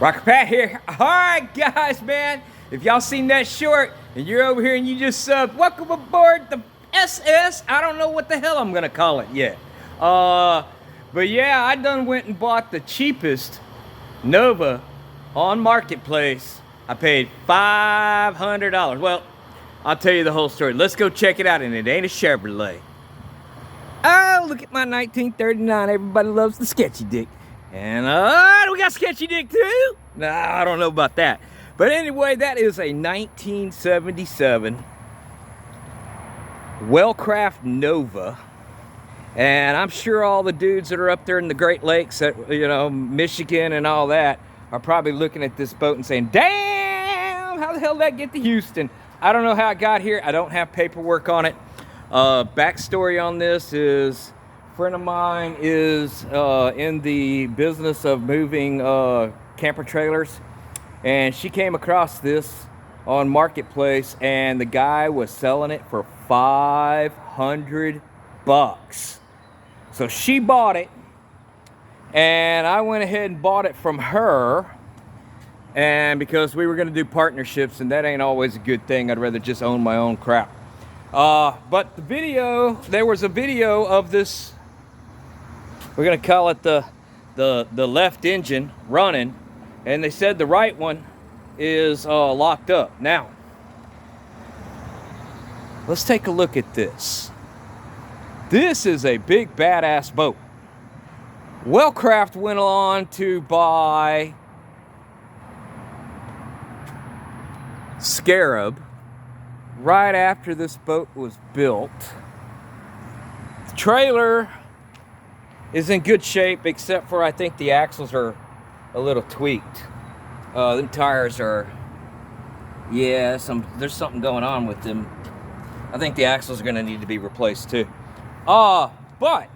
Rocker Pat here. All right, guys, man. If y'all seen that short and you're over here and you just subbed, welcome aboard the SS. I don't know what the hell I'm gonna call it yet. But yeah, I done went and bought the cheapest Nova on Marketplace. I paid $500. Well, I'll tell you the whole story. Let's go check it out, and it ain't a Chevrolet. Oh, look at my 1939. Everybody loves the sketchy dick. And we got sketchy dick too? Nah, I don't know about that. But anyway, that is a 1977 Wellcraft Nova. And I'm sure all the dudes that are up there in the Great Lakes, at, Michigan and all that, are probably looking at this boat and saying, damn, how the hell did that get to Houston? I don't know how it got here. I don't have paperwork on it. Backstory on this is, a friend of mine is in the business of moving camper trailers, and she came across this on Marketplace, and the guy was selling it for $500. So she bought it, and I went ahead and bought it from her, and because we were going to do partnerships, and that ain't always a good thing. I'd rather just own my own crap. But the video, there was a video of this, we're going to call it the left engine running, and they said the right one is locked up. Now, let's take a look at this. This is a big badass boat. Wellcraft went on to buy Scarab right after this boat was built. The trailer is in good shape, except for I think the axles are a little tweaked. The tires are, there's something going on with them. I think the axles are going to need to be replaced too. But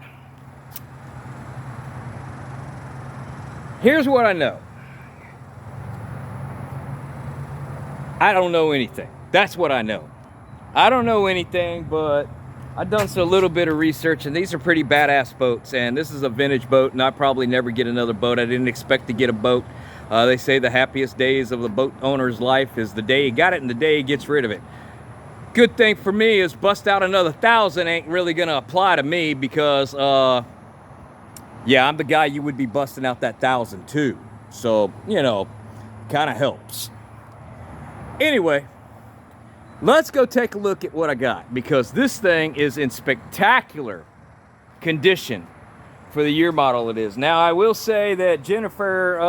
here's what I know. I don't know anything. That's what I know. I don't know anything, but I've done a little bit of research, and these are pretty badass boats, and this is a vintage boat, and I'll probably never get another boat. I didn't expect to get a boat. They say the happiest days of the boat owner's life is the day he got it and the day he gets rid of it. Good thing for me is bust out another 1,000 ain't really gonna apply to me, because I'm the guy you would be busting out that 1,000 too. So, kind of helps. Anyway, let's go take a look at what I got, because this thing is in spectacular condition for the year model it is. Now, I will say that Jennifer,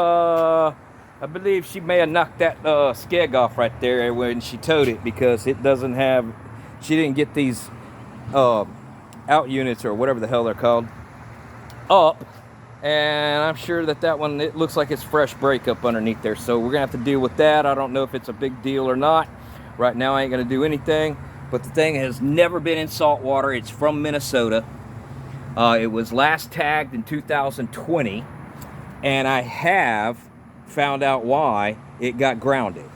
I believe she may have knocked that skeg off right there when she towed it, because it doesn't have, she didn't get these out units, or whatever the hell they're called, up. And I'm sure that one, it looks like it's fresh brake up underneath there. So we're gonna have to deal with that. I don't know if it's a big deal or not. Right now I ain't gonna do anything, but the thing has never been in salt water. It's from Minnesota. It was last tagged in 2020, and I have found out why it got grounded.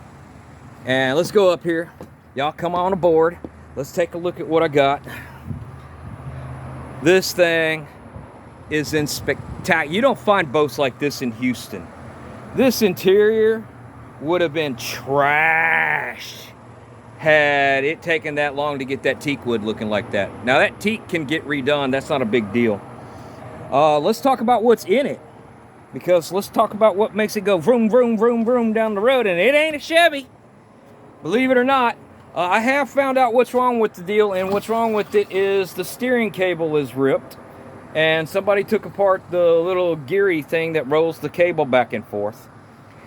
And let's go up here. Y'all come on aboard. Let's take a look at what I got. This thing is in spectacular. You don't find boats like this in Houston. This interior would have been trashed had it taken that long to get that teak wood looking like that. Now, that teak can get redone. That's not a big deal. Let's talk about what's in it, because let's talk about what makes it go vroom, vroom, vroom, vroom down the road, and it ain't a Chevy. Believe it or not. I have found out what's wrong with the deal, and what's wrong with it is the steering cable is ripped, and somebody took apart the little geary thing that rolls the cable back and forth,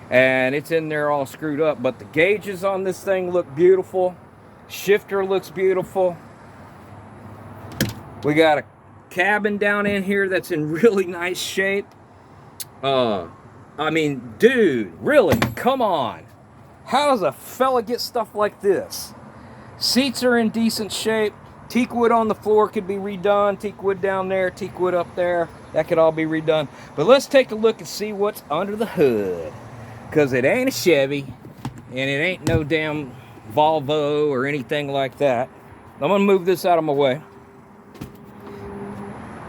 and it's in there all screwed up. But the gauges on this thing look beautiful. Shifter looks beautiful. We got a cabin down in here that's in really nice shape. I mean, dude, really, come on. How does a fella get stuff like this? Seats are in decent shape. Teak wood on the floor could be redone. Teak wood down there, teak wood up there. That could all be redone. But let's take a look and see what's under the hood. Because it ain't a Chevy, and it ain't no damn Volvo or anything like that. I'm going to move this out of my way.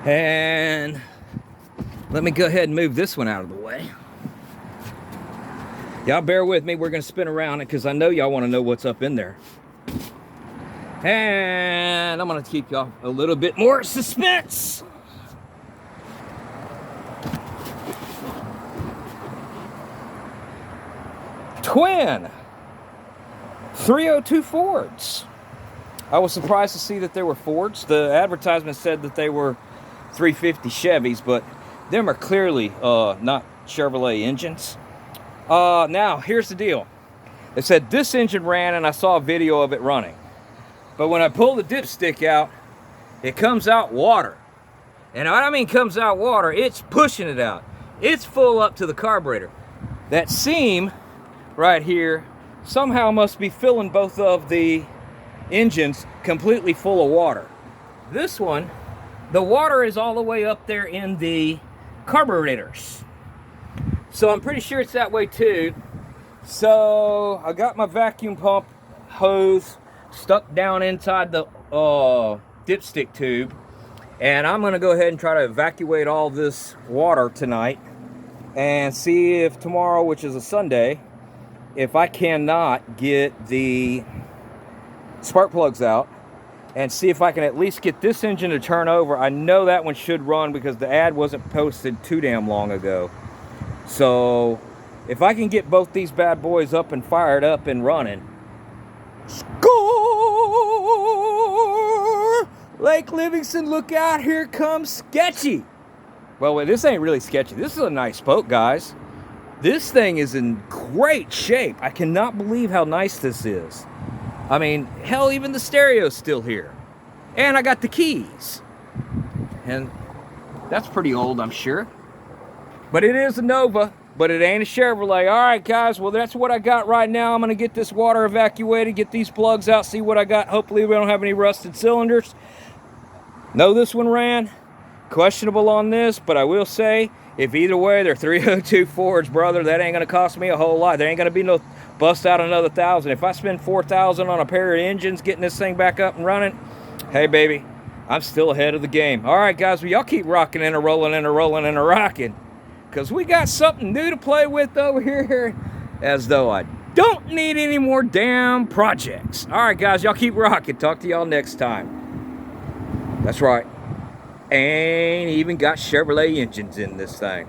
And let me go ahead and move this one out of the way. Y'all bear with me. We're going to spin around it because I know y'all want to know what's up in there. And I'm going to keep y'all a little bit more suspense. Twin 302 Fords. I was surprised to see that they were Fords. The advertisement said that they were 350 Chevys, but them are clearly not Chevrolet engines. Now, here's the deal. It said this engine ran, and I saw a video of it running. But when I pull the dipstick out, it comes out water. And what I mean comes out water, it's pushing it out. It's full up to the carburetor. That seam right here somehow must be filling both of the engines completely full of water. This one, the water is all the way up there in the carburetors. So I'm pretty sure it's that way too. So I got my vacuum pump hose stuck down inside the dipstick tube, and I'm gonna go ahead and try to evacuate all this water tonight and see if tomorrow, which is a Sunday, if I cannot get the spark plugs out and see if I can at least get this engine to turn over. I know that one should run because the ad wasn't posted too damn long ago. So if I can get both these bad boys up and fired up and running, score! Lake Livingston, look out, here comes Sketchy. Well, this ain't really sketchy. This is a nice boat, guys. This thing is in great shape. I cannot believe how nice this is. I mean, hell, even the stereo's still here. And I got the keys. And that's pretty old, I'm sure. But it is a Nova, but it ain't a Chevrolet. All right, guys, well, that's what I got right now. I'm going to get this water evacuated, get these plugs out, see what I got. Hopefully we don't have any rusted cylinders. No, this one ran. Questionable on this, but I will say, if either way, they're 302 Fords, brother, that ain't going to cost me a whole lot. There ain't going to be no bust out another $1,000. If I spend $4,000 on a pair of engines getting this thing back up and running, hey, baby, I'm still ahead of the game. All right, guys, well, y'all keep rocking and a-rolling and a-rolling and a-rocking, because we got something new to play with over here, as though I don't need any more damn projects. All right, guys, y'all keep rocking. Talk to y'all next time. That's right. Ain't even got Chevrolet engines in this thing.